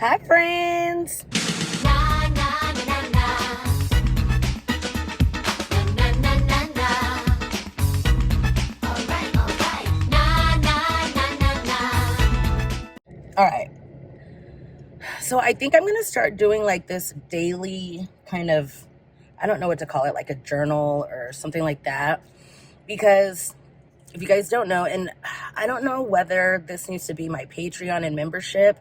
Hi, friends. Na, na, na, na, na. Na, na, na, na, na. All right. Na, na, na, na, na. All right. So I think I'm going to start doing like this daily kind of, I don't know what to call it, like a journal or something like that. Because if you guys don't know, and I don't know whether this needs to be my Patreon and membership,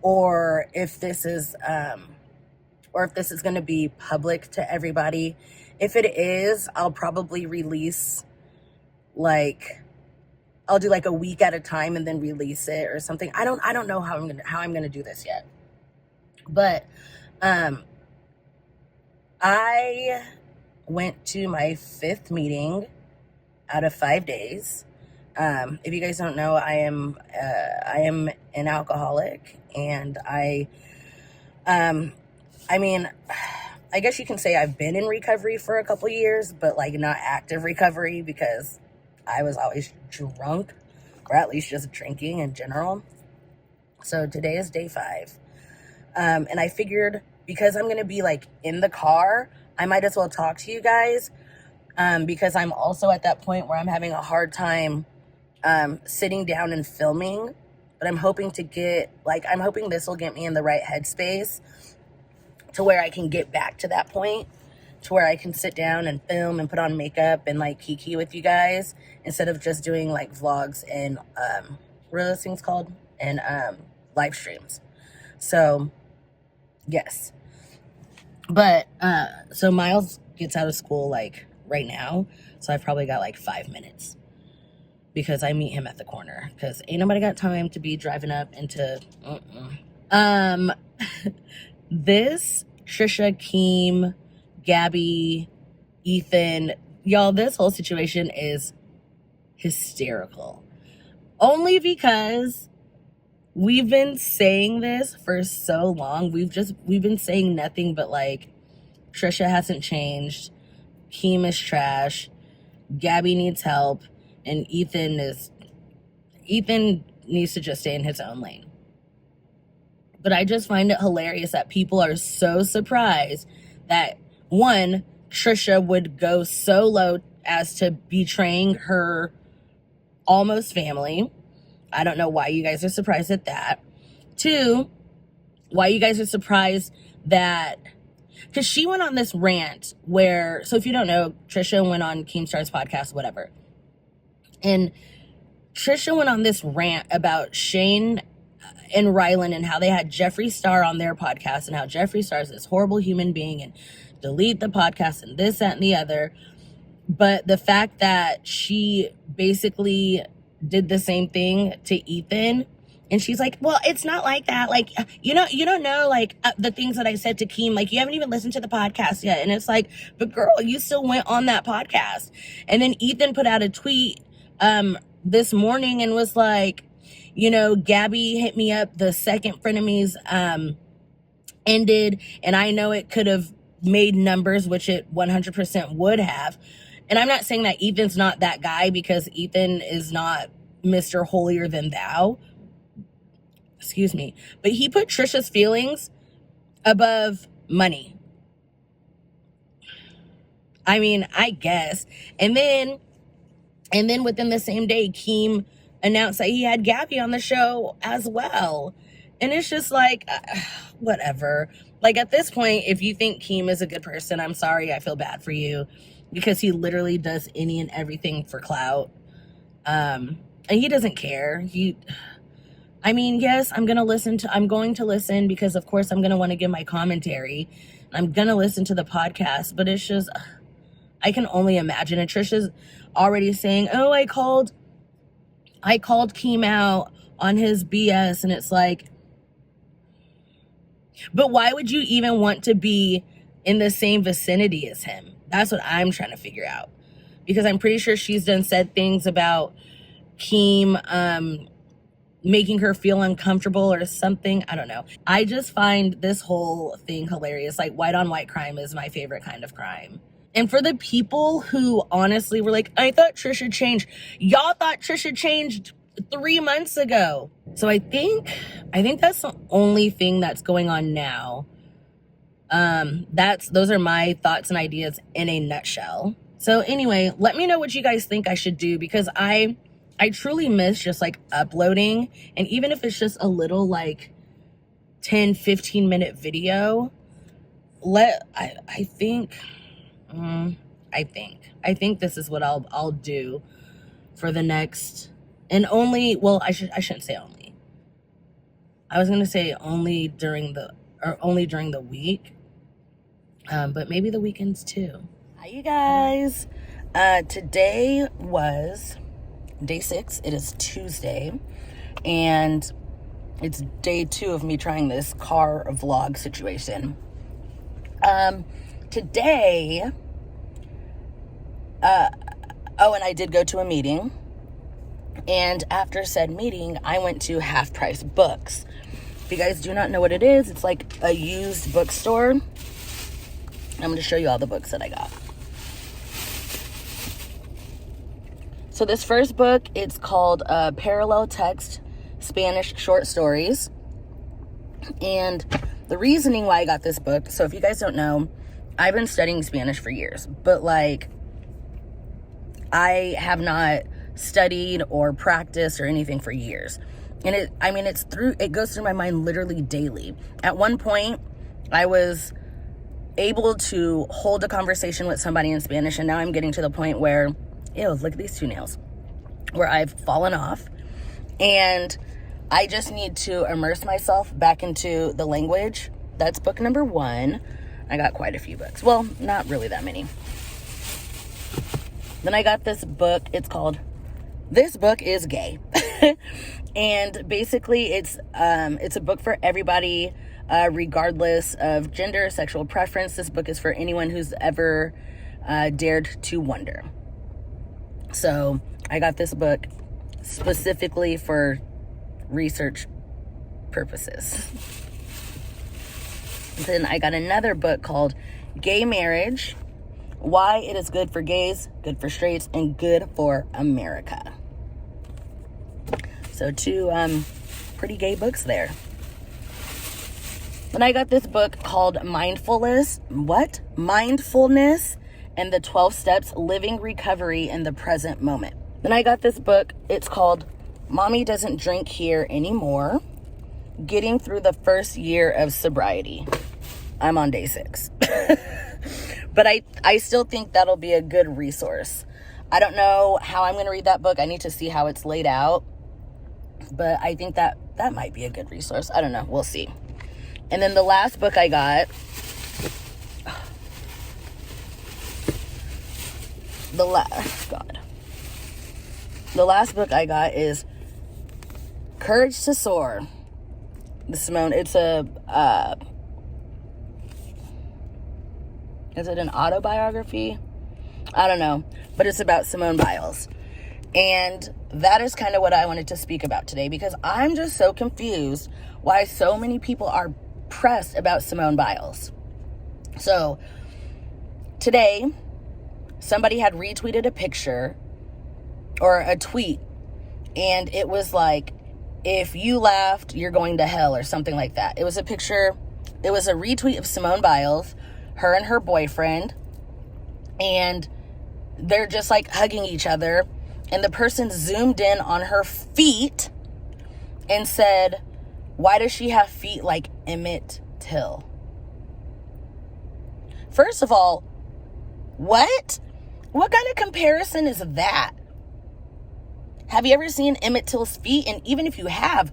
or if this is going to be public to everybody. If it is, I'll probably release I'll do like a week at a time and then release it or something. I don't know how I'm gonna do this yet. But I went to my 5th meeting out of 5 days. If you guys don't know, I am an alcoholic, and I mean, I guess you can say I've been in recovery for a couple years, but like not active recovery, because I was always drunk, or at least just drinking in general. So today is day 5. And I figured, because I'm going to be like in the car, I might as well talk to you guys, because I'm also at that point where I'm having a hard time sitting down and filming. But I'm hoping this will get me in the right headspace to where I can get back to that point, to where I can sit down and film and put on makeup and like kiki with you guys, instead of just doing like vlogs and what are those things called, and live streams. So yes, but so Miles gets out of school like right now, so I've probably got like 5 minutes, because I meet him at the corner, because ain't nobody got time to be driving up into this Trisha, Keem, Gabby, Ethan, y'all, this whole situation is hysterical. Only because we've been saying this for so long. We've been saying nothing but like, Trisha hasn't changed, Keem is trash, Gabby needs help, and Ethan needs to just stay in his own lane. But I just find it hilarious that people are so surprised that, one, Trisha would go so low as to betraying her almost family. I don't know why you guys are surprised at that. 2, why you guys are surprised that, because she went on this rant where, so if you don't know, Trisha went on Keemstar's podcast, whatever. And Trisha went on this rant about Shane and Rylan, and how they had Jeffree Star on their podcast, and how Jeffree Star is this horrible human being, and delete the podcast, and this, that, and the other. But the fact that she basically did the same thing to Ethan, and she's like, well, it's not like that. Like, you don't know, like, the things that I said to Keem. Like, you haven't even listened to the podcast yet. And it's like, but girl, you still went on that podcast. And then Ethan put out a tweet this morning and was like, Gabby hit me up, the second frenemies ended, and I know it could have made numbers, which it 100% would have. And I'm not saying that Ethan's not that guy, because Ethan is not Mr. Holier Than Thou. Excuse me. But he put Trisha's feelings above money. I mean, I guess. And then within the same day, Keem announced that he had Gabby on the show as well. And it's just like, whatever. Like, at this point, if you think Keem is a good person, I'm sorry, I feel bad for you, because he literally does any and everything for clout. And he doesn't care. Yes, I'm going to listen, because of course I'm going to want to give my commentary. I'm going to listen to the podcast, but it's just, I can only imagine. And Trisha's already saying, oh, I called Keem out on his BS, and it's like, but why would you even want to be in the same vicinity as him? That's what I'm trying to figure out, because I'm pretty sure she's said things about Keem making her feel uncomfortable or something. I don't know. I just find this whole thing hilarious. Like, white on white crime is my favorite kind of crime. And for the people who honestly were like, I thought Trisha changed. Y'all thought Trisha changed 3 months ago. So I think that's the only thing that's going on now. Those are my thoughts and ideas in a nutshell. So anyway, let me know what you guys think I should do, because I truly miss just like uploading, and even if it's just a little like 10-15 minute video, I think this is what I'll do for the next, and only, well, I shouldn't say only. I was going to say only during the week. But maybe the weekends too. Hi, you guys. Today was day 6. It is Tuesday, and it's day 2 of me trying this car vlog situation. Today, and I did go to a meeting, and after said meeting, I went to Half Price Books. If you guys do not know what it is, it's like a used bookstore. I'm going to show you all the books that I got. So this first book, it's called Parallel Text Spanish Short Stories. And the reasoning why I got this book, so if you guys don't know, I've been studying Spanish for years, but like I have not studied or practiced or anything for years. And it goes through my mind literally daily. At one point, I was able to hold a conversation with somebody in Spanish, and now I'm getting to the point where, ew, look at these 2 nails, where I've fallen off, and I just need to immerse myself back into the language. That's book number 1. I got quite a few books. Well, not really that many. Then I got this book. It's called This Book is Gay. And basically it's a book for everybody, regardless of gender, sexual preference. This book is for anyone who's ever dared to wonder. So I got this book specifically for research purposes. Then I got another book called Gay Marriage: Why It Is Good for Gays, Good for Straights, and Good for America. So 2 pretty gay books there. Then I got this book called Mindfulness and the 12 Steps Living Recovery in the Present Moment. Then I got this book. It's called Mommy Doesn't Drink Here Anymore, Getting Through the First Year of Sobriety. I'm on day 6. But I still think that'll be a good resource. I don't know how I'm going to read that book. I need to see how it's laid out. But I think that might be a good resource. I don't know. We'll see. And then the last book I got, the last book I got is Courage to Soar. It's is it an autobiography? I don't know, but it's about Simone Biles. And that is kind of what I wanted to speak about today, because I'm just so confused why so many people are pressed about Simone Biles. So today, somebody had retweeted a picture or a tweet, and it was like, if you laughed, you're going to hell, or something like that. It was a picture, it was a retweet of Simone Biles, her and her boyfriend, and they're just like hugging each other, and the person zoomed in on her feet and said, why does she have feet like Emmett Till? First of all, what kind of comparison is that? Have you ever seen Emmett Till's feet? And even if you have,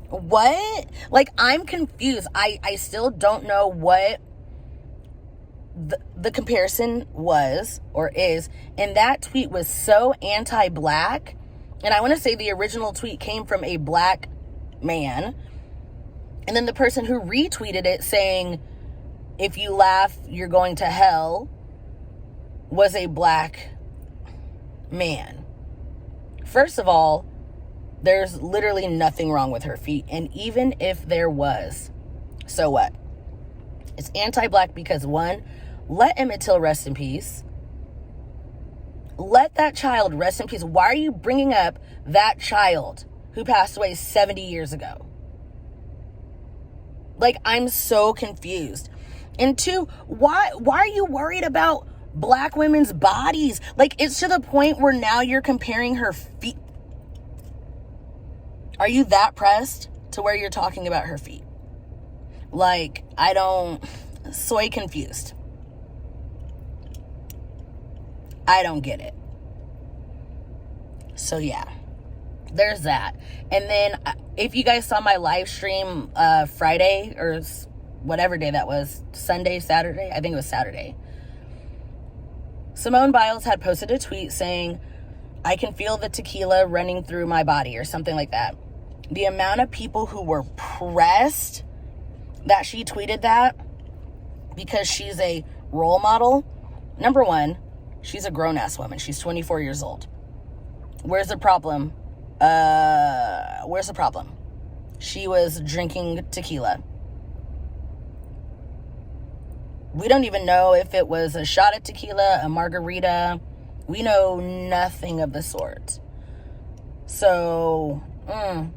what? Like, I'm confused. I still don't know what the comparison was or is. And that tweet was so anti-black. And I want to say the original tweet came from a black man. And then the person who retweeted it saying, if you laugh, you're going to hell, was a black man. First of all, there's literally nothing wrong with her feet. And even if there was, so what? It's anti-black because, one, let Emmett Till rest in peace. Let that child rest in peace. Why are you bringing up that child who passed away 70 years ago? Like, I'm so confused. And two, why are you worried about black women's bodies? Like, it's to the point where now you're comparing her feet. Are you that pressed to where you're talking about her feet? Like, soy confused. I don't get it. So yeah, there's that. And then if you guys saw my live stream Friday or whatever day that was, Sunday, Saturday, I think it was Saturday, Simone Biles had posted a tweet saying, I can feel the tequila running through my body, or something like that. The amount of people who were pressed that she tweeted that because she's a role model. Number one, she's a grown-ass woman. She's 24 years old. Where's the problem? Where's the problem? She was drinking tequila. We don't even know if it was a shot of tequila, a margarita. We know nothing of the sort. So, and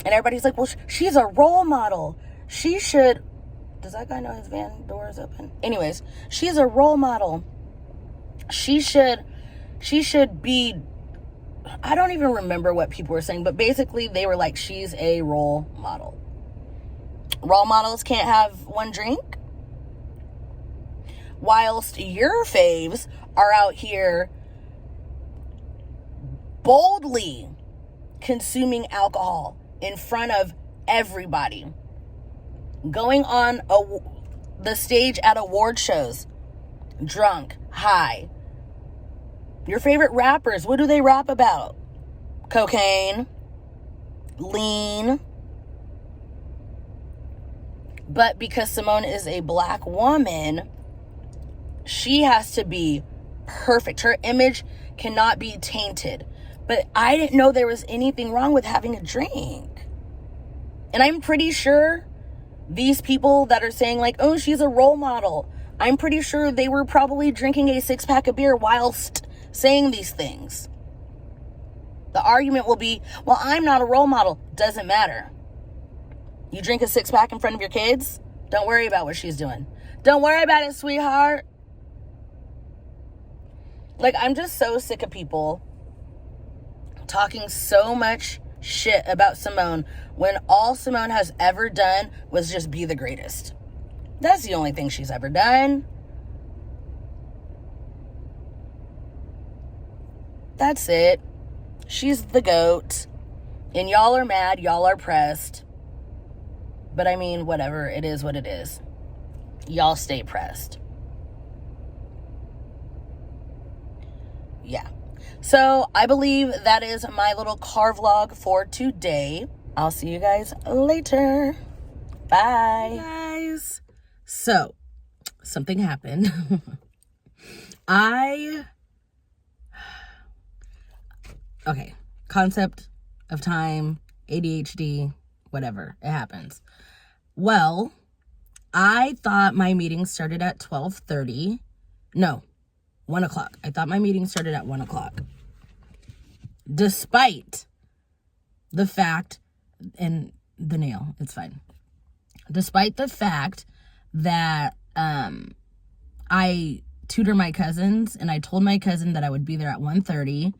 everybody's like, well, she's a role model. She should... Does that guy know his van door is open? Anyways, she's a role model. She should be... I don't even remember what people were saying, but basically they were like, she's a role model. Role models can't have one drink? Whilst your faves are out here boldly consuming alcohol in front of everybody, going on the stage at award shows, drunk, high. Your favorite rappers, what do they rap about? Cocaine, lean. But because Simone is a black woman, she has to be perfect. Her image cannot be tainted. But I didn't know there was anything wrong with having a drink. And I'm pretty sure these people that are saying like, oh, she's a role model, I'm pretty sure they were probably drinking a 6-pack of beer whilst saying these things. The argument will be, well, I'm not a role model. Doesn't matter. You drink a 6-pack in front of your kids? Don't worry about what she's doing. Don't worry about it, sweetheart. Like, I'm just so sick of people talking so much shit about Simone when all Simone has ever done was just be the greatest. That's the only thing she's ever done. That's it. She's the GOAT. And y'all are mad. Y'all are pressed. But I mean, whatever. It is what it is. Y'all stay pressed. Yeah. So I believe that is my little car vlog for today. I'll see you guys later. Bye. Hey guys. So, something happened. Okay, concept of time, ADHD, whatever, it happens. Well, I thought my meeting started at 12:30. No, 1 o'clock. I thought my meeting started at 1 o'clock. Despite the fact, and the nail, it's fine. Despite the fact that I tutor my cousins, and I told my cousin that I would be there at 1:30.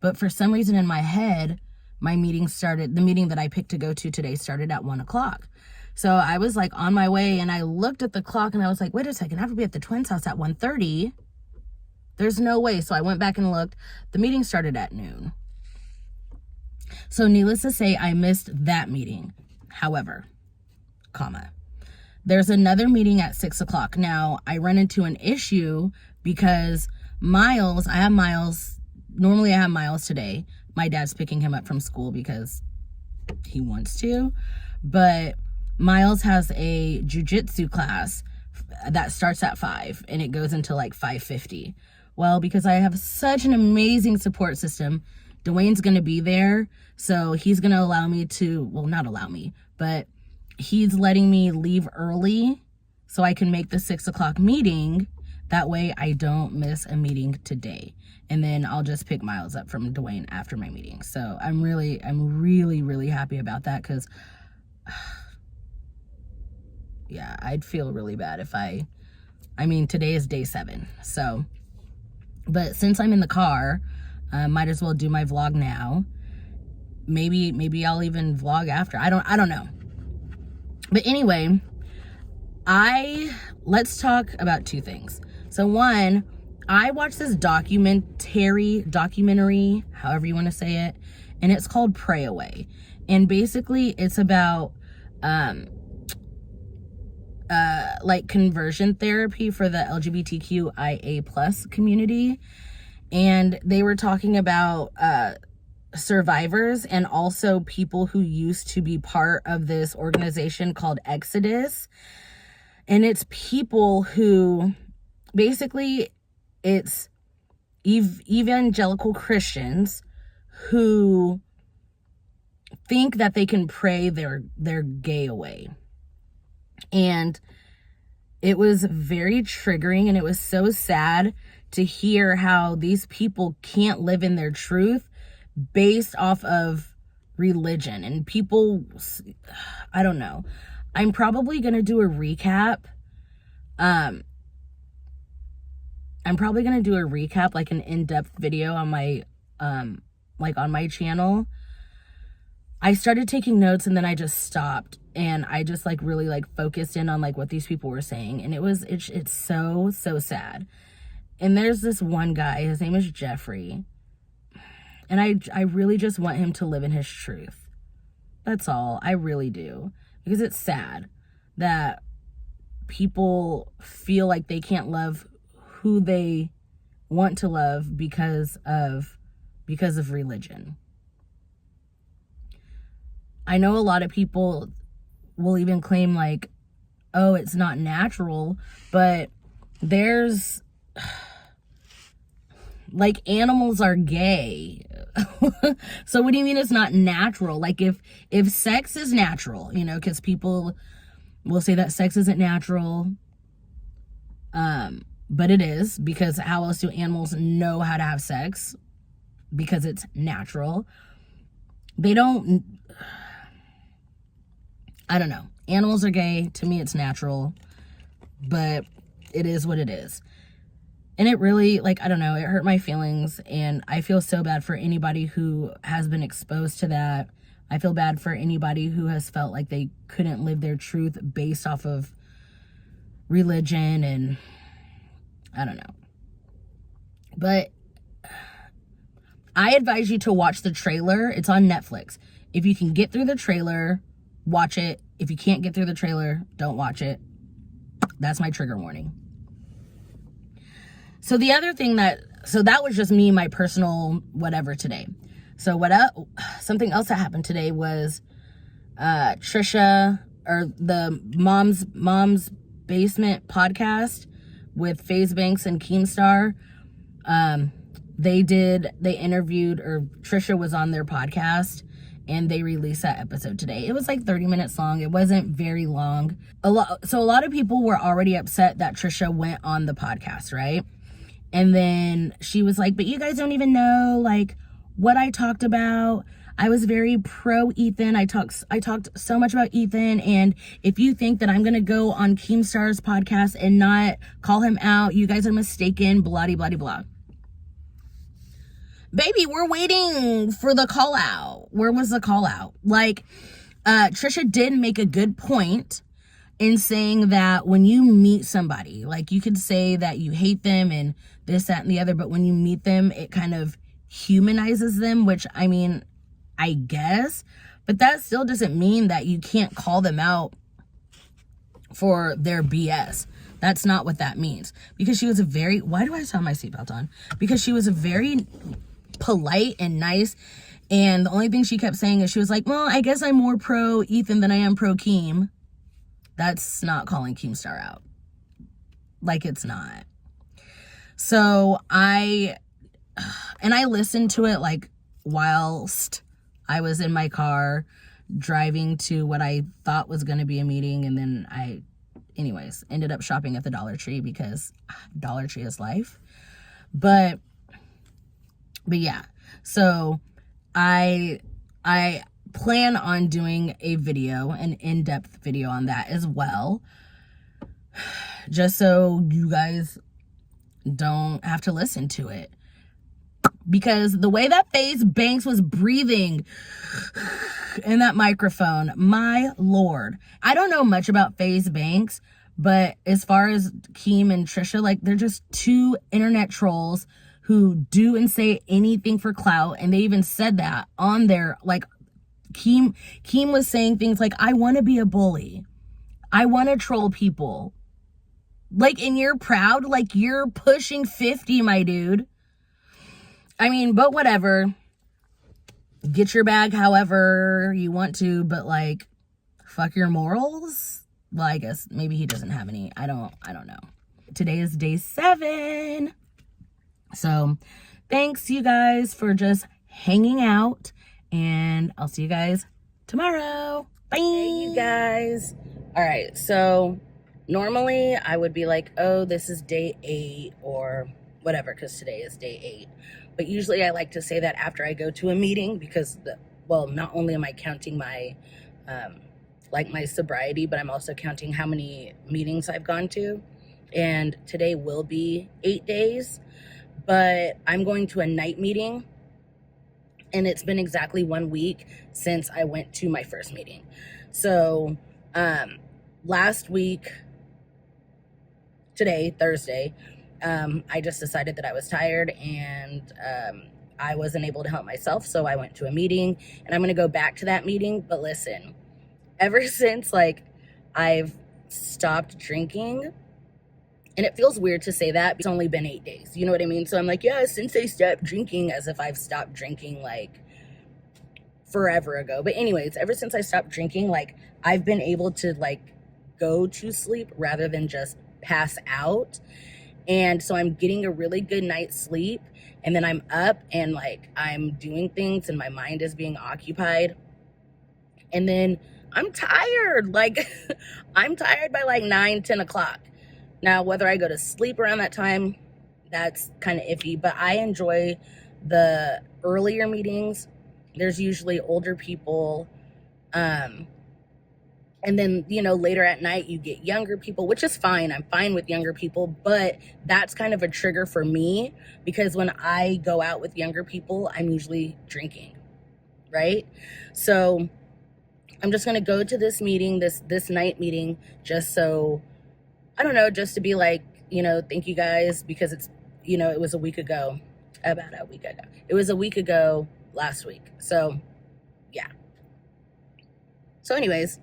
But for some reason in my head, the meeting that I picked to go to today started at 1 o'clock. So I was like on my way and I looked at the clock and I was like, wait a second, I have to be at the twins' house at 1:30. There's no way. So I went back and looked. The meeting started at noon. So needless to say, I missed that meeting. However, there's another meeting at 6 o'clock. Now, I run into an issue because Normally I have Miles today. My dad's picking him up from school because he wants to. But Miles has a jiu-jitsu class that starts at 5 and it goes until like 5:50. Well, because I have such an amazing support system, Dwayne's going to be there. So he's going to allow me to, well, not allow me, but he's letting me leave early so I can make the 6 o'clock meeting That way I don't miss a meeting today. And then I'll just pick Miles up from Dwayne after my meeting. So I'm really, really happy about that, because yeah, I'd feel really bad if I mean, today is day 7. So, but since I'm in the car, might as well do my vlog now. Maybe I'll even vlog after. I don't know. But anyway, let's talk about 2 things. So one, I watched this documentary, however you want to say it, and it's called Pray Away. And basically it's about like conversion therapy for the LGBTQIA plus community. And they were talking about survivors and also people who used to be part of this organization called Exodus. And it's people who basically, it's evangelical Christians who think that they can pray their gay away. And it was very triggering, and it was so sad to hear how these people can't live in their truth based off of religion. And people, I don't know. I'm probably going to do a recap. Like an in-depth video on my, like on my channel. I started taking notes and then I just stopped, and I just like really like focused in on like what these people were saying. And it's so sad. And there's this one guy, his name is Jeffrey. And I really just want him to live in his truth. That's all. I really do. Because it's sad that people feel like they can't love who they want to love because of religion. I know a lot of people will even claim like, oh, it's not natural, but there's like, animals are gay. So what do you mean it's not natural? Like if sex is natural, you know, because people will say that sex isn't natural, but it is, because how else do animals know how to have sex? Because it's natural. I don't know. Animals are gay. To me, it's natural, but it is what it is. And it really, like, I don't know, it hurt my feelings, and I feel so bad for anybody who has been exposed to that. I feel bad for anybody who has felt like they couldn't live their truth based off of religion, and I don't know. But I advise you to watch the trailer. It's on Netflix. If you can get through the trailer, watch it. If you can't get through the trailer, don't watch it. That's my trigger warning. So the other thing that was just me, my personal whatever today. So something else that happened today was Trisha, or the Mom's Basement podcast with FaZe Banks and Keemstar. They interviewed, or Trisha was on their podcast, and they released that episode today. It was like 30 minutes long. It wasn't very long. A lot of people were already upset that Trisha went on the podcast, right? And then she was like, but you guys don't even know like what I talked about. I was very pro Ethan. I talked so much about Ethan, and if you think that I'm gonna go on Keemstar's podcast and not call him out, you guys are mistaken, blah blah blah blah. Baby, we're waiting for the call out. Where was the call out? Like, Trisha did make a good point in saying that when you meet somebody, like, you could say that you hate them and this, that, and the other, but when you meet them, it kind of humanizes them, which, I mean, I guess, but that still doesn't mean that you can't call them out for their BS. That's not what that means. Because she was why do I still have my seatbelt on? Because she was a very polite and nice, and the only thing she kept saying is, she was like, well, I guess I'm more pro Ethan than I am pro Keem. That's not calling Keemstar out. Like, it's not. So I listened to it like whilst I was in my car driving to what I thought was going to be a meeting, and then anyways, ended up shopping at the Dollar Tree because Dollar Tree is life. But yeah, so I plan on doing a video, an in-depth video on that as well, just so you guys don't have to listen to it. Because the way that FaZe Banks was breathing in that microphone, my lord. I don't know much about FaZe Banks, but as far as Keem and Trisha, like, they're just two internet trolls who do and say anything for clout. And they even said that on their, like, Keem was saying things like, I want to be a bully. I want to troll people. Like, and you're proud? Like, you're pushing 50, my dude. I mean, but whatever. Get your bag however you want to, but, like, fuck your morals? Well, I guess maybe he doesn't have any. I don't know. Today is day 7. So, thanks you guys for just hanging out, and I'll see you guys tomorrow. Bye. Hey, you guys. All right, so normally I would be like, oh, this is day 8 or whatever, because today is day 8. But usually I like to say that after I go to a meeting, because, not only am I counting my, my sobriety, but I'm also counting how many meetings I've gone to. And today will be 8 days, but I'm going to a night meeting. And it's been exactly 1 week since I went to my first meeting. So, last week, today, Thursday, I just decided that I was tired and I wasn't able to help myself. So I went to a meeting, and I'm going to go back to that meeting. But listen, ever since, like, I've stopped drinking, and it feels weird to say that, it's only been 8 days. You know what I mean? So I'm like, yeah, since I stopped drinking, as if I've stopped drinking, like, forever ago. But anyways, ever since I stopped drinking, like, I've been able to, like, go to sleep rather than just pass out. And so I'm getting a really good night's sleep, and then I'm up and, like, I'm doing things and my mind is being occupied. And then I'm tired. Like, I'm tired by like 9, 10 o'clock. Now, whether I go to sleep around that time, that's kind of iffy, but I enjoy the earlier meetings. There's usually older people. And then, later at night, you get younger people, which is fine. I'm fine with younger people, but that's kind of a trigger for me, because when I go out with younger people, I'm usually drinking, right? So I'm just going to go to this meeting, this night meeting, just so, I don't know, just to be like, thank you guys, because it's, it was a week ago, about a week ago. It was a week ago last week. So, yeah. So anyways,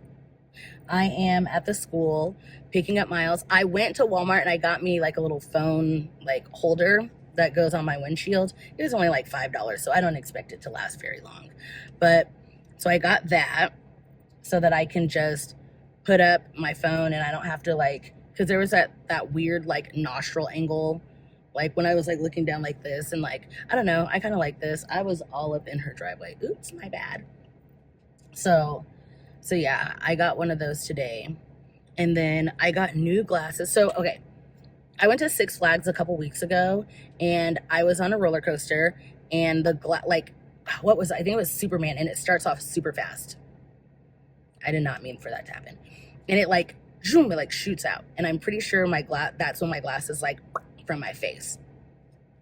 I am at the school picking up Miles. I went to Walmart and I got me like a little phone like holder that goes on my windshield. It was only like $5, so I don't expect it to last very long. But so I got that so that I can just put up my phone and I don't have to, like, because there was that weird like nostril angle, like when I was like looking down like this, and like, I don't know, I kind of like this. I was all up in her driveway. Oops, my bad. So yeah, I got one of those today. And then I got new glasses. So, okay, I went to Six Flags a couple weeks ago, and I was on a roller coaster, and I think it was Superman, and it starts off super fast. I did not mean for that to happen. And it like, zoom, it like shoots out. And I'm pretty sure that's when my glasses like from my face.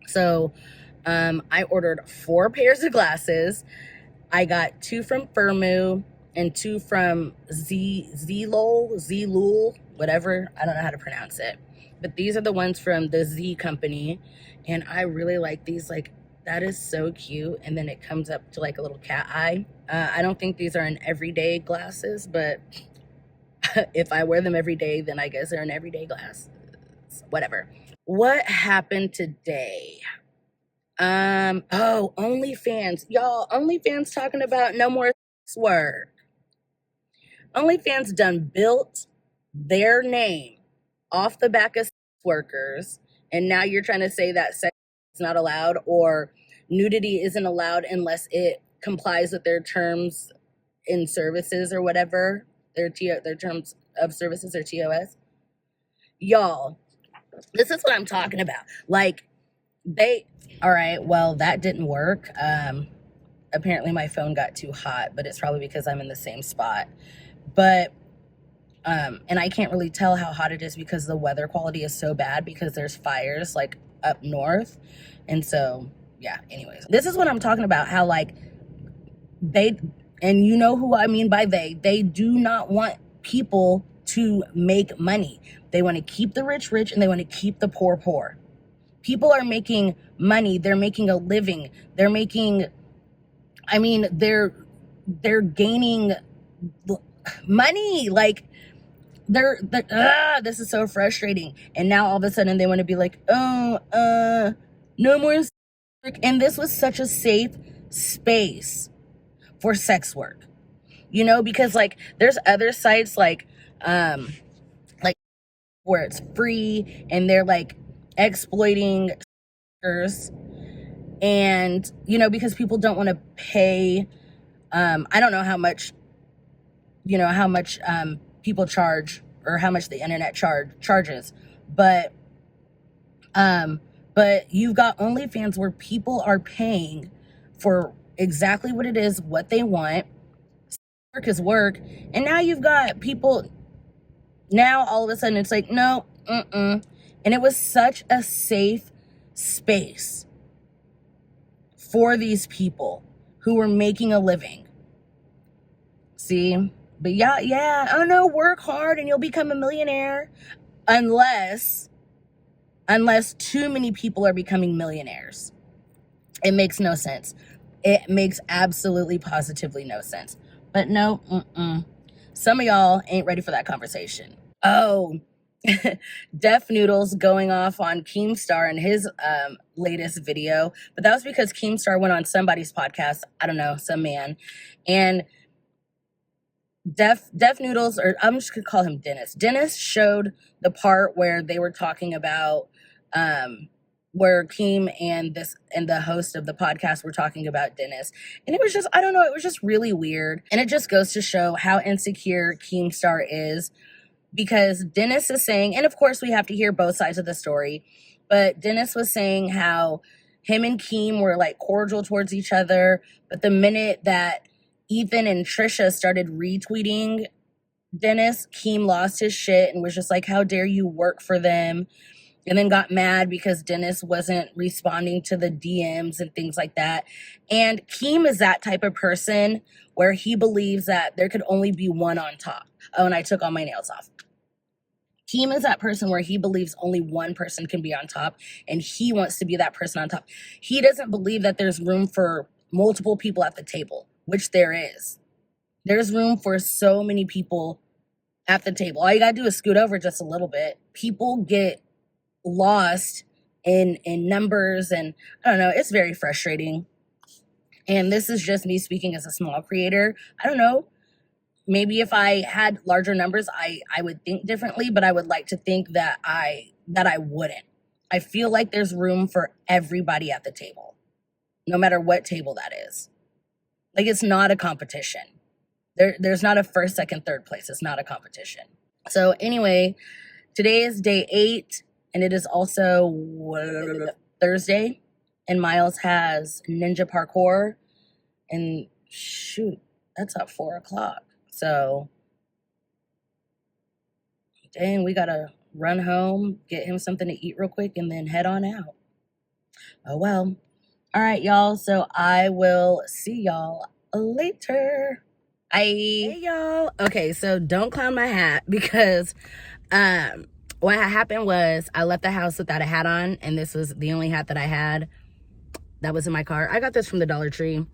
So, I ordered 4 pairs of glasses. I got 2 from Firmoo and 2 from Zlul, whatever. I don't know how to pronounce it. But these are the ones from the Z company. And I really like these. Like, that is so cute. And then it comes up to like a little cat eye. I don't think these are an everyday glasses, but if I wear them every day, then I guess they're an everyday glass. Whatever. What happened today? OnlyFans. Y'all, OnlyFans talking about no more work. OnlyFans done built their name off the back of sex workers, and now you're trying to say that sex is not allowed, or nudity isn't allowed unless it complies with their terms in services or whatever, their terms of services or TOS. Y'all, this is what I'm talking about. Like, all right, well, that didn't work. Apparently my phone got too hot, but it's probably because I'm in the same spot. But, and I can't really tell how hot it is because the weather quality is so bad because there's fires like up north. And so, yeah, anyways, this is what I'm talking about. How like and you know who I mean by they do not want people to make money. They want to keep the rich rich and they want to keep the poor poor. People are making money. They're making a living. They're making, I mean, they're gaining money. Like this is so frustrating. And now all of a sudden they want to be like, oh, no more sex work. And this was such a safe space for sex work, you know, because like there's other sites like where it's free and they're like exploiting sex, and you know, because people don't want to pay. I don't know how much, you know, people charge or how much the internet charges, but you've got OnlyFans where people are paying for exactly what it is, what they want. Work is work, and now you've got people. Now all of a sudden it's like no, and it was such a safe space for these people who were making a living. See? But yeah, oh no, work hard and you'll become a millionaire. Unless too many people are becoming millionaires. It makes no sense. It makes absolutely positively no sense. But no, some of y'all ain't ready for that conversation. Oh, Def Noodles going off on Keemstar in his latest video, but that was because Keemstar went on somebody's podcast, I don't know, some man, and Def Noodles, or I'm just gonna call him Dennis. Dennis showed the part where they were talking about where Keem and the host of the podcast were talking about Dennis, and it was just, I don't know, it was just really weird, and it just goes to show how insecure Keemstar is. Because Dennis is saying, and of course we have to hear both sides of the story, but Dennis was saying how him and Keem were like cordial towards each other, but the minute that Ethan and Trisha started retweeting Dennis, Keem lost his shit and was just like, how dare you work for them? And then got mad because Dennis wasn't responding to the DMs and things like that. And Keem is that type of person where he believes that there could only be one on top. Oh, and I took all my nails off. Keem is that person where he believes only one person can be on top, and he wants to be that person on top. He doesn't believe that there's room for multiple people at the table, which there is. There's room for so many people at the table. All you gotta do is scoot over just a little bit. People get lost in numbers, and I don't know, it's very frustrating. And this is just me speaking as a small creator. I don't know, maybe if I had larger numbers, I would think differently, but I would like to think that I wouldn't. I feel like there's room for everybody at the table, no matter what table that is. Like, it's not a competition. There's not a first, second, third place. It's not a competition. So anyway, today is day 8, and it is also Thursday, and Miles has ninja parkour, and shoot, that's at 4 o'clock. So, dang, we gotta run home, get him something to eat real quick, and then head on out. Oh well. All right, y'all. So I will see y'all later. Bye. Hey, y'all. Okay, so don't clown my hat because what happened was I left the house without a hat on, and this was the only hat that I had that was in my car. I got this from the Dollar Tree.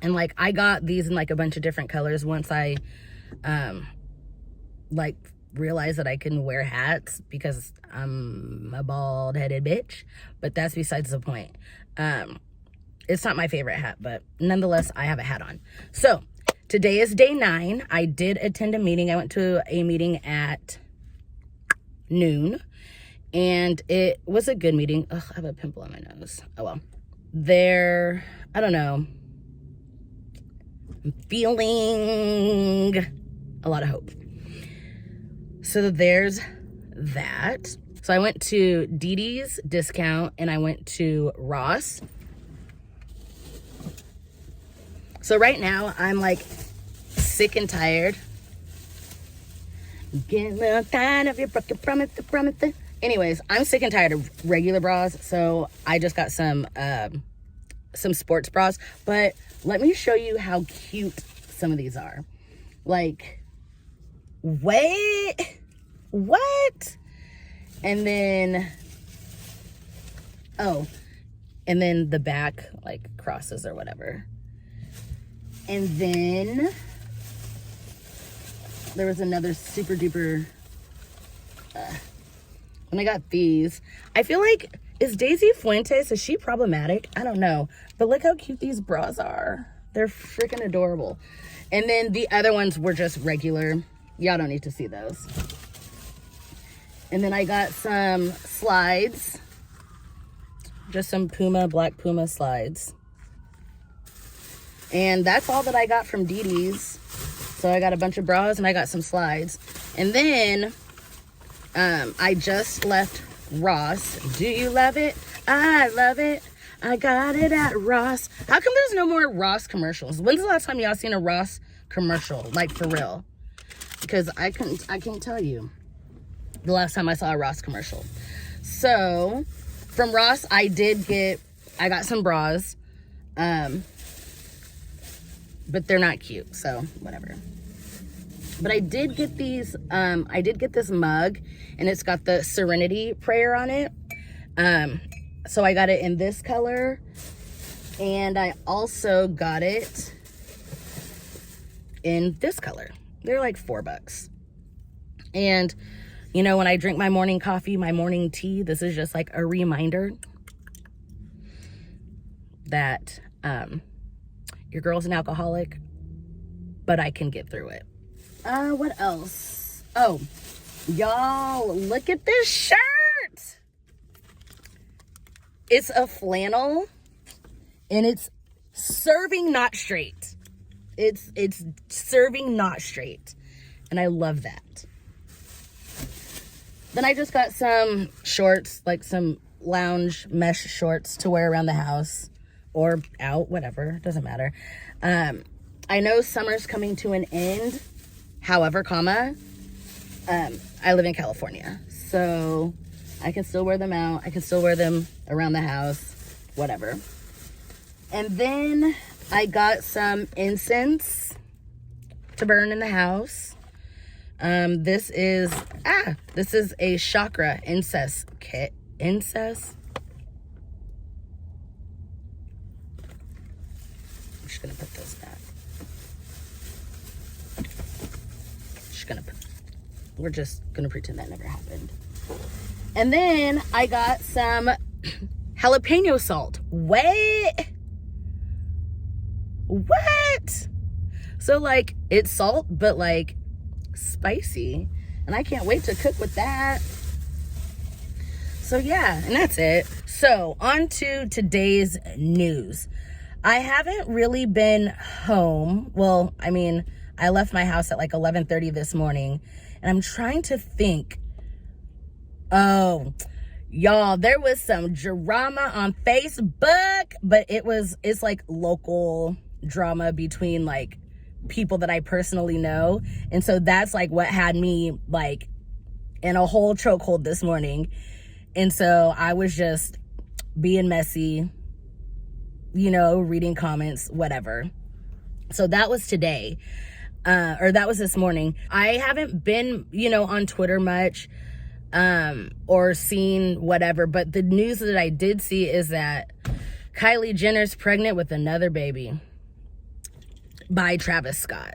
And like I got these in like a bunch of different colors once I like realized that I couldn't wear hats because I'm a bald-headed bitch, but that's besides the point. It's not my favorite hat, but nonetheless I have a hat on. So today is day 9. I did attend a meeting. I went to a meeting at noon, and it was a good meeting. Ugh, I have a pimple on my nose. Oh well. I don't know, I'm feeling a lot of hope. So there's that. So I went to Dee Dee's discount and I went to Ross. So right now I'm like sick and tired. Getting a little tired of your broken promise. Anyways, I'm sick and tired of regular bras, so I just got some sports bras. But let me show you how cute some of these are. Like, wait, what? And then, oh, and then the back, like, crosses or whatever. And then there was another super duper, when I got these, I feel like, is Daisy Fuentes, is she problematic? I don't know. But look how cute these bras are. They're freaking adorable. And then the other ones were just regular. Y'all don't need to see those. And then I got some slides. Just some black Puma slides. And that's all that I got from Dee Dee's. So I got a bunch of bras and I got some slides. And then I just left Ross. Do you love it? I love it. I got it at Ross. How come there's no more Ross commercials? When's the last time y'all seen a Ross commercial? Like, for real. Because I can't tell you the last time I saw a Ross commercial. So from Ross, I got some bras. But they're not cute, so whatever. But I did get these, I did get this mug, and it's got the Serenity prayer on it. So I got it in this color, and I also got it in this color. They're like $4. And, you know, when I drink my morning coffee, my morning tea, this is just like a reminder that, your girl's an alcoholic, but I can get through it. What else? Oh, y'all, look at this shirt. It's a flannel, and it's serving not straight. It's serving not straight, and I love that. Then I just got some shorts, like some lounge mesh shorts to wear around the house. Or out, whatever, doesn't matter. I know summer's coming to an end. However, I live in California, so I can still wear them out. I can still wear them around the house, whatever. And then I got some incense to burn in the house. This is a chakra incense kit. Incense. I'm just gonna put this back. We're just gonna pretend that never happened. And then I got some jalapeno salt. What? So like, it's salt, but like spicy. And I can't wait to cook with that. So yeah, and that's it. So on to today's news. I haven't really been home. Well, I mean, I left my house at like 11:30 this morning, and I'm trying to think. Oh, y'all, there was some drama on Facebook, but it's like local drama between like people that I personally know. And so that's like what had me like in a whole chokehold this morning. And so I was just being messy, you know, reading comments, whatever. So that was today, or that was this morning. I haven't been, you know, on Twitter much, or seen whatever, but the news that I did see is that Kylie Jenner's pregnant with another baby by Travis Scott.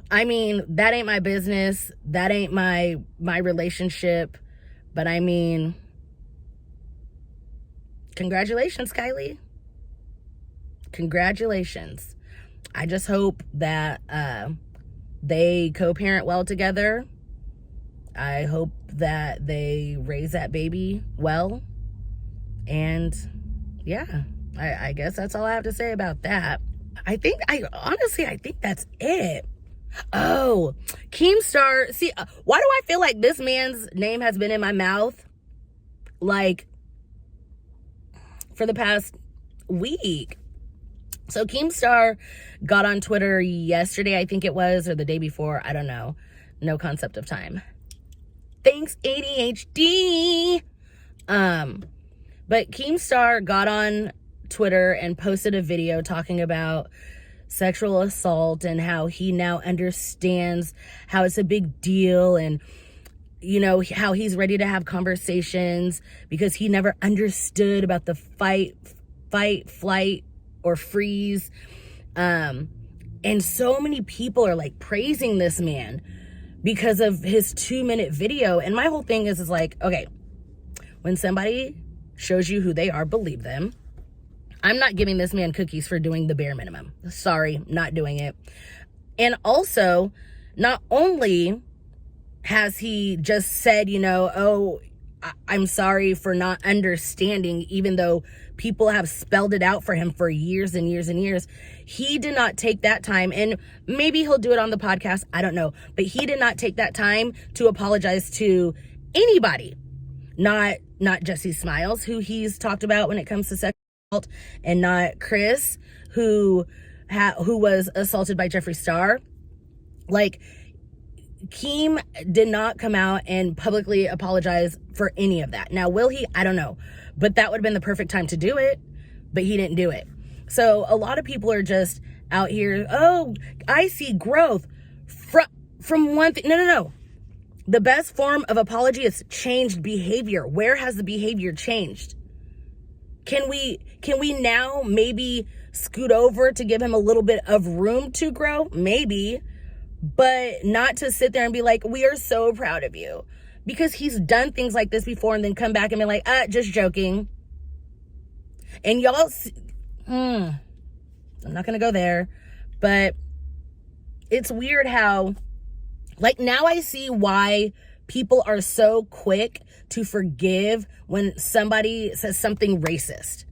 I mean, that ain't my business. That ain't my relationship. But I mean, congratulations, Kylie. Congratulations. I just hope that they co-parent well together. I hope that they raise that baby well. And yeah, I guess that's all I have to say about that. I think that's it. Oh, Keemstar. See, why do I feel like this man's name has been in my mouth like for the past week? So Keemstar got on Twitter yesterday, I think it was, or the day before. I don't know. No concept of time. Thanks, ADHD. But Keemstar got on Twitter and posted a video talking about sexual assault and how he now understands how it's a big deal, and you know how he's ready to have conversations because he never understood about the fight, flight, or freeze. And so many people are like praising this man because of his 2-minute video. And my whole thing is like, okay, when somebody shows you who they are, believe them. I'm not giving this man cookies for doing the bare minimum. Sorry, not doing it. And also, not only has he just said, you know, oh, I'm sorry for not understanding, even though people have spelled it out for him for years and years and years. He did not take that time, and maybe he'll do it on the podcast, I don't know. But he did not take that time to apologize to anybody. Not Jesse Smiles, who he's talked about when it comes to sexual assault, and not Chris, who was assaulted by Jeffree Star. Like, Keem did not come out and publicly apologize for any of that. Now, will he? I don't know. But that would have been the perfect time to do it. But he didn't do it. So a lot of people are just out here, oh, I see growth from one thing. No. The best form of apology is changed behavior. Where has the behavior changed? Can we now maybe scoot over to give him a little bit of room to grow? Maybe. But not to sit there and be like, we are so proud of you. Because he's done things like this before and then come back and be like, just joking. And y'all, I'm not going to go there. But it's weird how, like, now I see why people are so quick to forgive when somebody says something racist.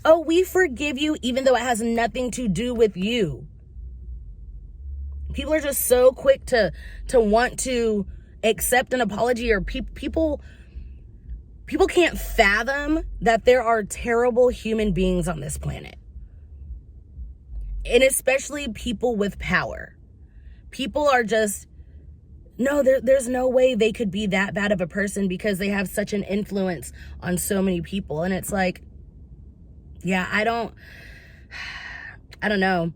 Oh, we forgive you even though it has nothing to do with you. People are just so quick to want to accept an apology, or people can't fathom that there are terrible human beings on this planet. And especially people with power. People are just, no, there's no way they could be that bad of a person because they have such an influence on so many people. And it's like, yeah, I don't know.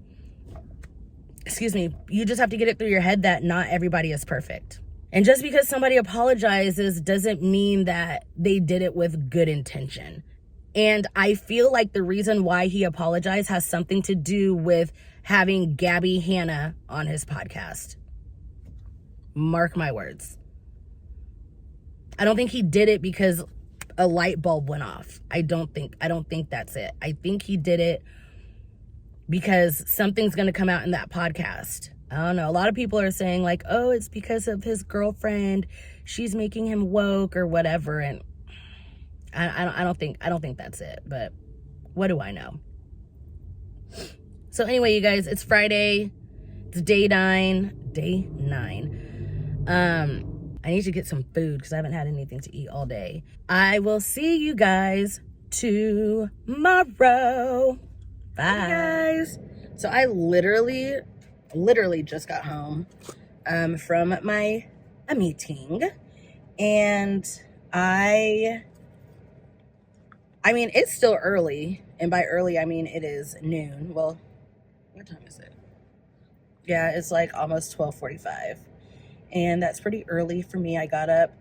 Excuse me, you just have to get it through your head that not everybody is perfect. And just because somebody apologizes doesn't mean that they did it with good intention. And I feel like the reason why he apologized has something to do with having Gabby Hanna on his podcast. Mark my words. I don't think he did it because a light bulb went off. I don't think that's it. I think he did it because something's going to come out in that podcast. I don't know. A lot of people are saying like, oh, it's because of his girlfriend. She's making him woke or whatever. And I don't think that's it. But what do I know? So anyway, you guys, it's Friday. It's day nine. I need to get some food because I haven't had anything to eat all day. I will see you guys tomorrow. Bye, guys. So I literally just got home from a meeting, and I mean, it's still early, and by early I mean it is noon. Well, what time is it? Yeah, it's like almost 12:45, and that's pretty early for me. I got up,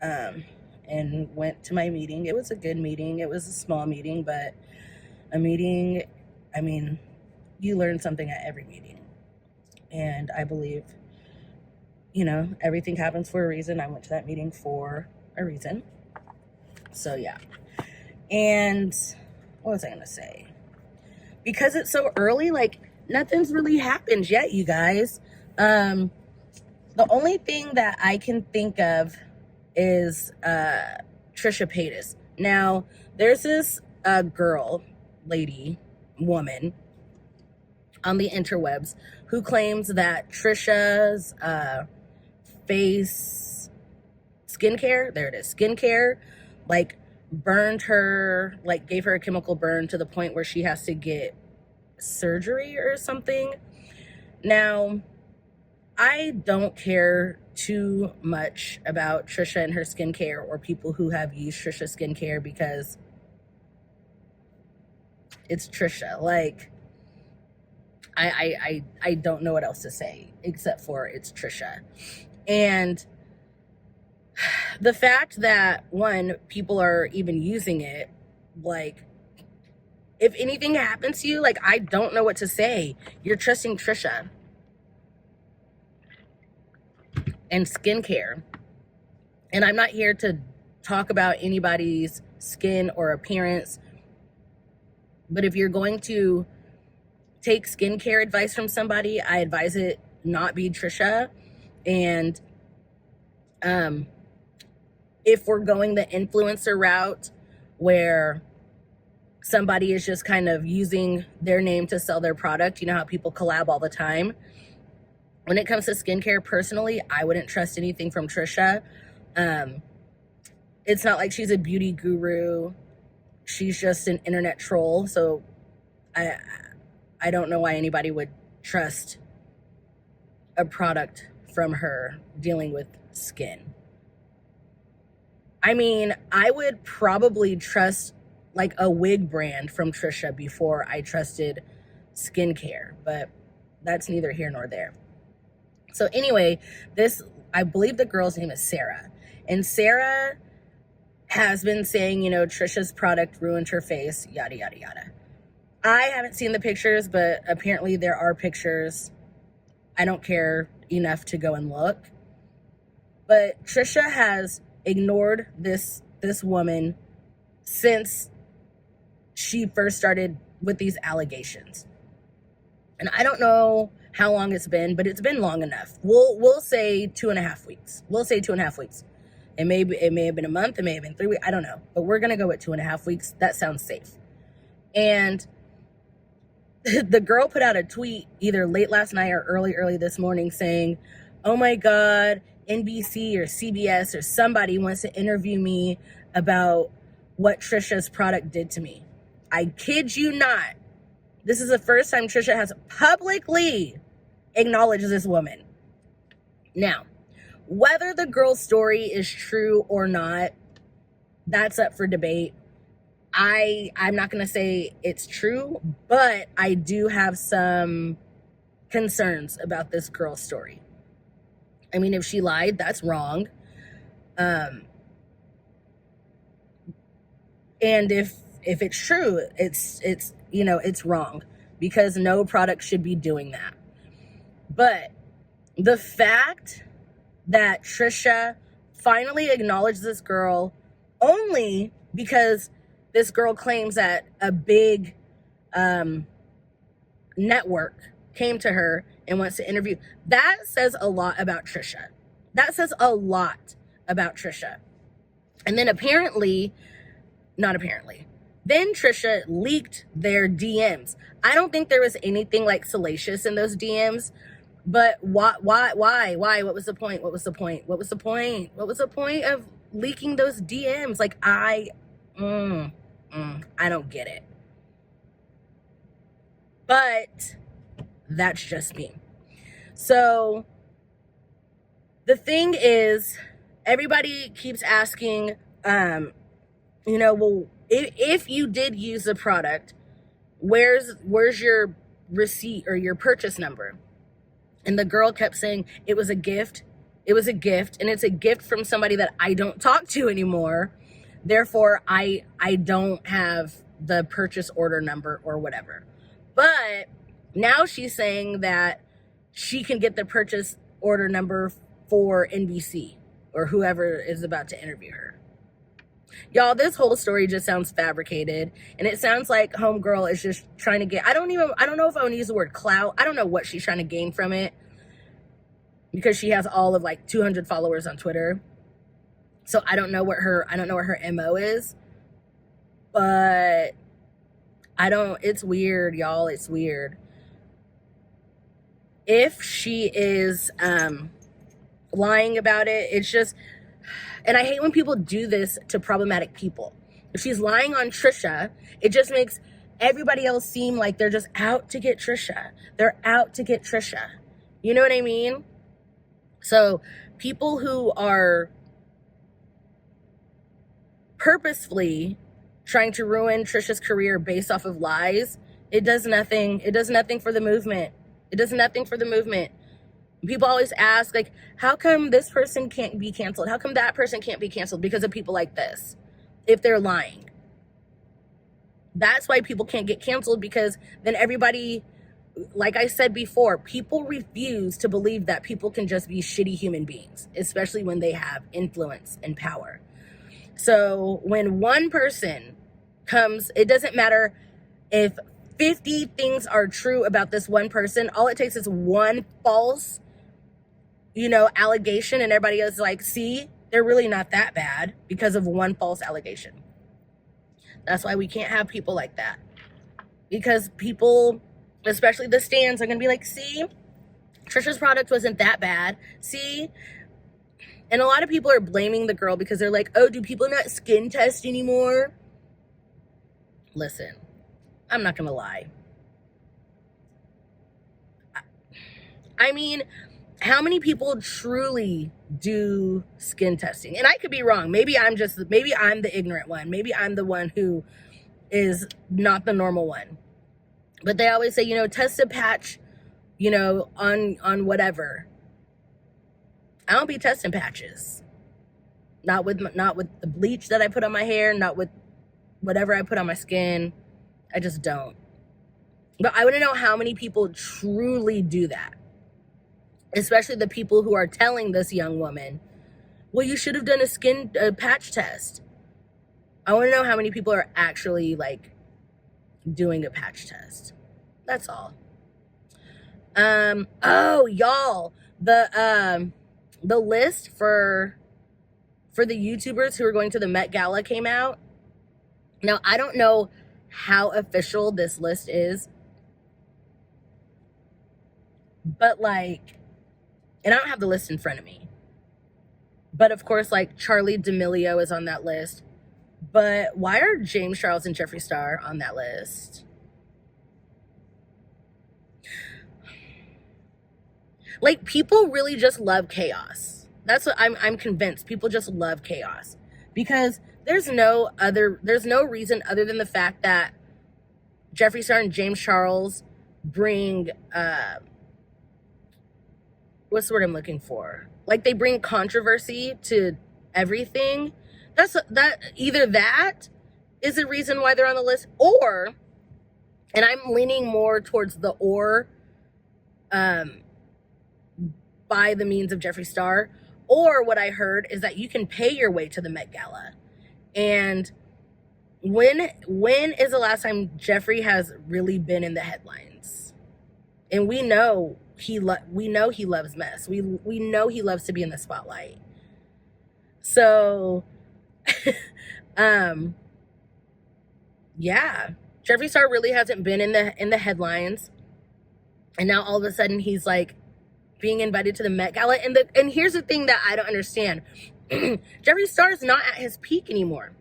and went to my meeting. It was a good meeting. It was a small meeting, but a meeting, I mean, you learn something at every meeting. And I believe, you know, everything happens for a reason. I went to that meeting for a reason. So, yeah. And what was I going to say? Because it's so early, like, nothing's really happened yet, you guys. The only thing that I can think of is Trisha Paytas. Now, there's this woman on the interwebs who claims that Trisha's face skincare, there it is, skincare, like burned her, like gave her a chemical burn to the point where she has to get surgery or something. Now, I don't care too much about Trisha and her skincare or people who have used Trisha skincare because it's Trisha. Like, I don't know what else to say except for it's Trisha. And the fact that, one, people are even using it, like, if anything happens to you, like, I don't know what to say. You're trusting Trisha and skincare. And I'm not here to talk about anybody's skin or appearance, but if you're going to take skincare advice from somebody, I advise it not be Trisha. And if we're going the influencer route where somebody is just kind of using their name to sell their product, you know how people collab all the time. When it comes to skincare, personally, I wouldn't trust anything from Trisha. It's not like she's a beauty guru. She's just an internet troll. So I don't know why anybody would trust a product from her dealing with skin. I mean, I would probably trust like a wig brand from Trisha before I trusted skincare, but that's neither here nor there. So anyway, I believe the girl's name is Sarah. And Sarah has been saying, you know, Trisha's product ruined her face, yada, yada, yada. I haven't seen the pictures, but apparently there are pictures. I don't care enough to go and look. But Trisha has ignored this woman since she first started with these allegations. And I don't know how long it's been, but it's been long enough. We'll say 2.5 weeks. We'll say 2.5 weeks. It may have been a month, it may have been 3 weeks, I don't know. But we're gonna go with 2.5 weeks. That sounds safe. And the girl put out a tweet either late last night or early this morning saying, oh my God, NBC or CBS or somebody wants to interview me about what Trisha's product did to me. I kid you not. This is the first time Trisha has publicly acknowledged this woman. Now, whether the girl's story is true or not, that's up for debate. I'm not going to say it's true, but I do have some concerns about this girl's story. I mean, if she lied, that's wrong. And if it's true, it's you know, it's wrong because no product should be doing that. But the fact that Trisha finally acknowledged this girl only because this girl claims that a big network came to her and wants to interview, that says a lot about Trisha. That says a lot about Trisha. And then then Trisha leaked their DMs. I don't think there was anything like salacious in those DMs, but why? What was the point? What was the point? What was the point? What was the point of leaking those DMs? Like, I don't get it. But that's just me. So the thing is, everybody keeps asking, you know, well, if you did use the product, where's your receipt or your purchase number? And the girl kept saying it was a gift. It was a gift, and it's a gift from somebody that I don't talk to anymore. Therefore, I don't have the purchase order number or whatever. But now she's saying that she can get the purchase order number for NBC or whoever is about to interview her. Y'all, this whole story just sounds fabricated, and it sounds like homegirl is just trying to get, I don't know if I want to use the word clout. I don't know what she's trying to gain from it because she has all of like 200 followers on Twitter. So I don't know what her MO is, but it's weird, y'all. It's weird. if she is lying about it, it's just, and I hate when people do this to problematic people. If she's lying on Trisha, it just makes everybody else seem like they're just out to get Trisha. They're out to get Trisha. You know what I mean? So people who are purposefully trying to ruin Trisha's career based off of lies, it does nothing. It does nothing for the movement. It does nothing for the movement. People always ask, like, how come this person can't be canceled? How come that person can't be canceled? Because of people like this, if they're lying. That's why people can't get canceled, because then everybody, like I said before, people refuse to believe that people can just be shitty human beings, especially when they have influence and power. So when one person comes, it doesn't matter if 50 things are true about this one person. All it takes is one false, allegation, and everybody else is like, see, they're really not that bad because of one false allegation. That's why we can't have people like that. Because people, especially the stands, are going to be like, see, Trisha's product wasn't that bad. See? And a lot of people are blaming the girl because they're like, oh, do people not skin test anymore? Listen, I'm not going to lie. I mean, how many people truly do skin testing? And I could be wrong. Maybe I'm the ignorant one. Maybe I'm the one who is not the normal one. But they always say, test a patch, on whatever. I don't be testing patches. Not with the bleach that I put on my hair, not with whatever I put on my skin. I just don't. But I want to know how many people truly do that. Especially the people who are telling this young woman, well, you should have done a patch test. I want to know how many people are actually like doing a patch test. That's all. Oh, y'all, the list for the YouTubers who are going to the Met Gala came out. Now, I don't know how official this list is, but like, and I don't have the list in front of me, but of course, like, Charlie D'Amelio is on that list. But why are James Charles and Jeffree Star on that list? Like, people really just love chaos. That's what I'm convinced. People just love chaos because there's no reason other than the fact that Jeffree Star and James Charles bring, what's the word I'm looking for? Like, they bring controversy to everything. Either that is the reason why they're on the list, or, and I'm leaning more towards the by the means of Jeffree Star, or what I heard is that you can pay your way to the Met Gala. And when is the last time Jeffree has really been in the headlines? And we know he loves mess. We know he loves to be in the spotlight. So, yeah, Jeffree Star really hasn't been in the headlines, and now all of a sudden he's like being invited to the Met Gala. And here's the thing that I don't understand: Jeffree Star is not at his peak anymore.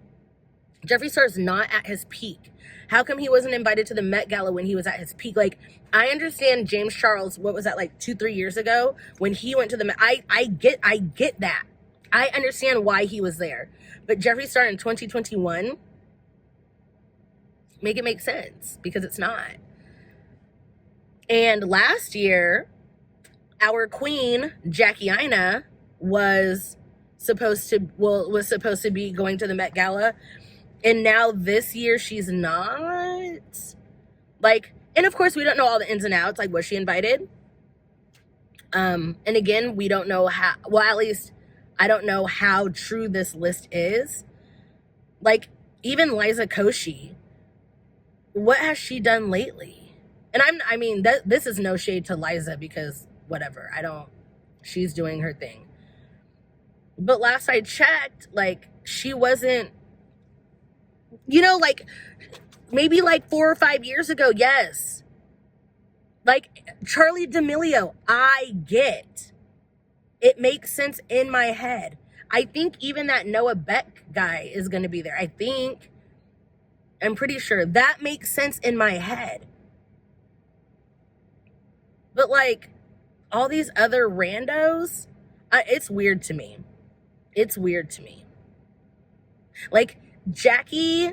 Jeffree Star is not at his peak. How come he wasn't invited to the Met Gala when he was at his peak? Like, I understand James Charles, what was that, like 2-3 years ago when he went to the Met? I get that. I understand why he was there. But Jeffree Star in 2021, make it make sense, because it's not. And last year, our queen, Jackie Aina, was supposed to be going to the Met Gala. And now this year she's not. Like, and of course we don't know all the ins and outs. Like, was she invited? And again, we don't know how, well, at least I don't know how true this list is. Like, even Liza Koshy, what has she done lately? And this is no shade to Liza, because whatever, she's doing her thing. But last I checked, like, she wasn't, like, maybe like 4 or 5 years ago, yes. Like, Charlie D'Amelio, I get. It makes sense in my head. I think even that Noah Beck guy is going to be there. I'm pretty sure that makes sense in my head. But like all these other randos, it's weird to me. It's weird to me. Like Jackie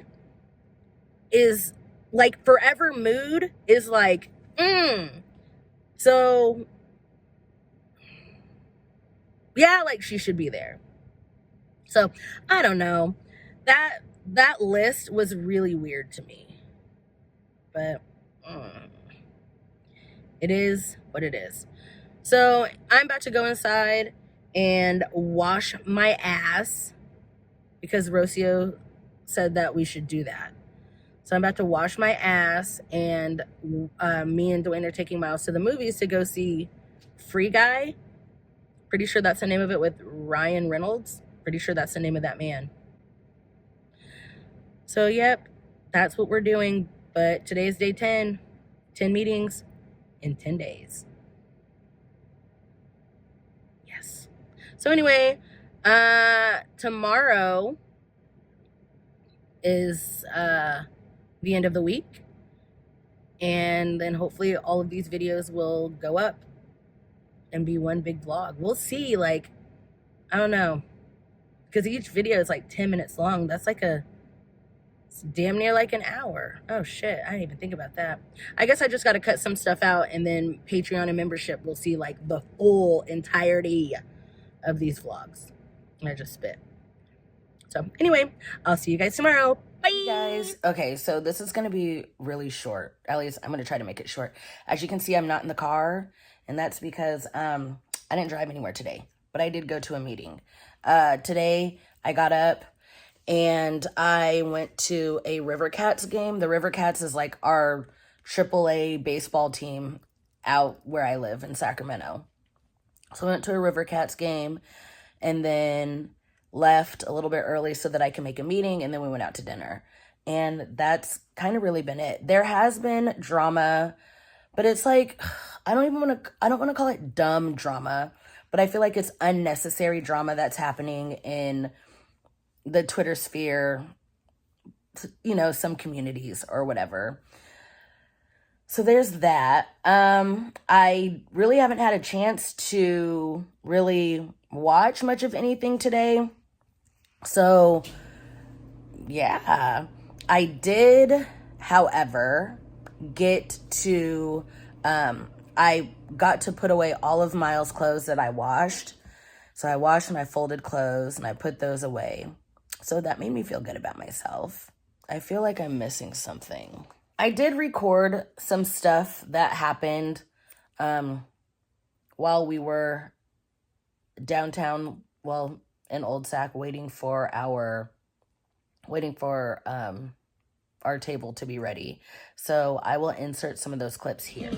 is like Forever Mood is like, so yeah, like she should be there. So I don't know. That list was really weird to me. But it is what it is. So I'm about to go inside and wash my ass because Rocio said that we should do that. So I'm about to wash my ass, and me and Dwayne are taking Miles to the movies to go see Free Guy. Pretty sure that's the name of it, with Ryan Reynolds. Pretty sure that's the name of that man. So, yep, that's what we're doing. But today's day 10. 10 meetings in 10 days. Yes. So anyway, tomorrow is the end of the week. And then hopefully all of these videos will go up and be one big vlog. We'll see, like, I don't know. Because each video is like 10 minutes long. That's like it's damn near like an hour. Oh shit, I didn't even think about that. I guess I just got to cut some stuff out, and then Patreon and membership will see like the full entirety of these vlogs. And I just spit. So anyway, I'll see you guys tomorrow. Bye guys. Okay, so this is going to be really short. At least I'm going to try to make it short. As you can see, I'm not in the car, and that's because I didn't drive anywhere today, but I did go to a meeting. Today I got up and I went to a River Cats game. The River Cats is like our AAA baseball team out where I live in Sacramento. So I went to a River Cats game and then left a little bit early so that I can make a meeting, and then we went out to dinner. And that's kind of really been it. There has been drama, but it's like, I don't want to call it dumb drama, but I feel like it's unnecessary drama that's happening in the Twitter sphere, you know, some communities or whatever. So there's that. I really haven't had a chance to really watch much of anything today. So yeah, I did, however, get to, I got to put away all of Miles' clothes that I washed. So I washed my folded clothes and I put those away. So that made me feel good about myself. I feel like I'm missing something. I did record some stuff that happened while we were downtown, well, in Old Sac, waiting for our table to be ready. So I will insert some of those clips here.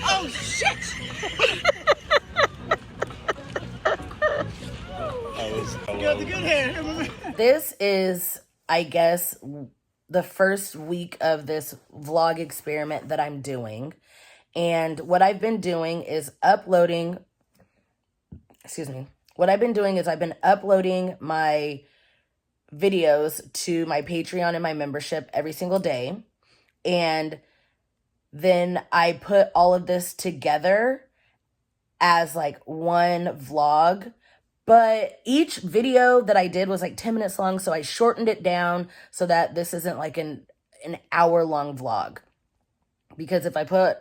Oh shit! You got the good hair. This is, I guess, the first week of this vlog experiment that I'm doing. And what I've been doing is I've been uploading my videos to my Patreon and my membership every single day. And then I put all of this together as like one vlog. But each video that I did was like 10 minutes long, so I shortened it down so that this isn't like an hour-long vlog. Because if I put,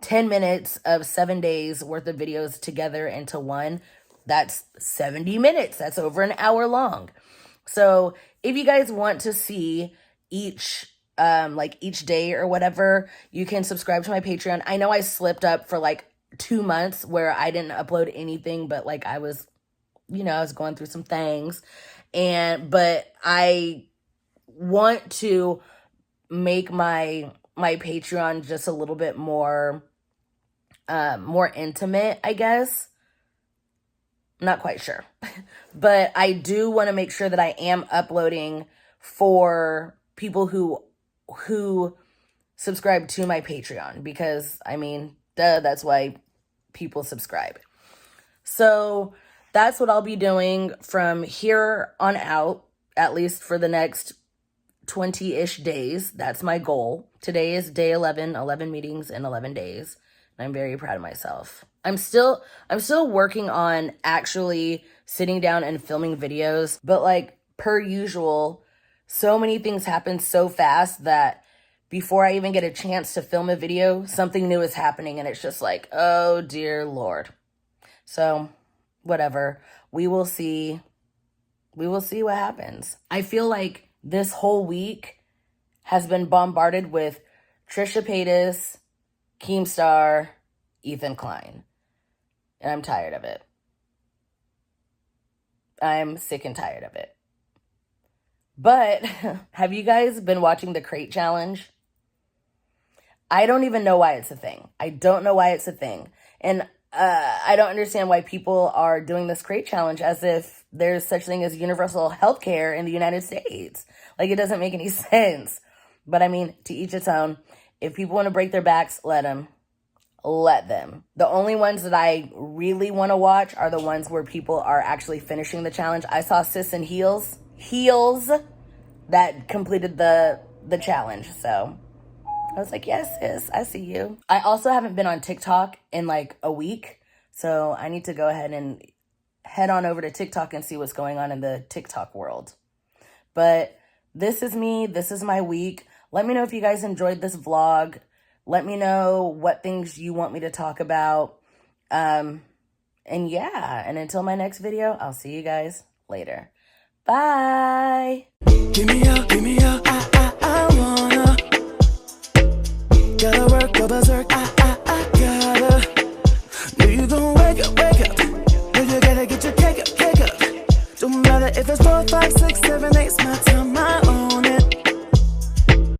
10 minutes of 7 days worth of videos together into one, that's 70 minutes. That's over an hour long. So if you guys want to see each day or whatever, you can subscribe to my Patreon. I know I slipped up for like 2 months where I didn't upload anything, but like I was going through some things, but I want to make my Patreon just a little bit more intimate, I guess. I'm not quite sure. But I do want to make sure that I am uploading for people who subscribe to my Patreon, because I mean, that's why people subscribe. So that's what I'll be doing from here on out, at least for the next 20-ish days. That's my goal. Today is day 11 meetings in 11 days. And I'm very proud of myself. I'm still working on actually sitting down and filming videos, but like per usual, so many things happen so fast that before I even get a chance to film a video, something new is happening, and it's just like, oh dear Lord. So whatever, we will see what happens. I feel like this whole week has been bombarded with Trisha Paytas, Keemstar, Ethan Klein. And I'm tired of it. I'm sick and tired of it. But have you guys been watching the crate challenge? I don't even know why it's a thing. I don't know why it's a thing. And I don't understand why people are doing this crate challenge as if there's such thing as universal health care in the United States. Like, it doesn't make any sense. But I mean, to each its own. If people want to break their backs, let them. Let them. The only ones that I really want to watch are the ones where people are actually finishing the challenge. I saw Sis and Heels that completed the challenge. So I was like, yes, sis, I see you. I also haven't been on TikTok in like a week. So I need to go ahead and head on over to TikTok and see what's going on in the TikTok world. But this is me. This is my week. Let me know if you guys enjoyed this vlog. Let me know what things you want me to talk about. And yeah, and until my next video, I'll see you guys later. Bye. Give me up, I wanna. Gotta work, go berserk, I gotta. Know you gon' wake up. Know you gotta get your cake up. Don't matter if it's 4, 5, 6, 7, 8, it's my time.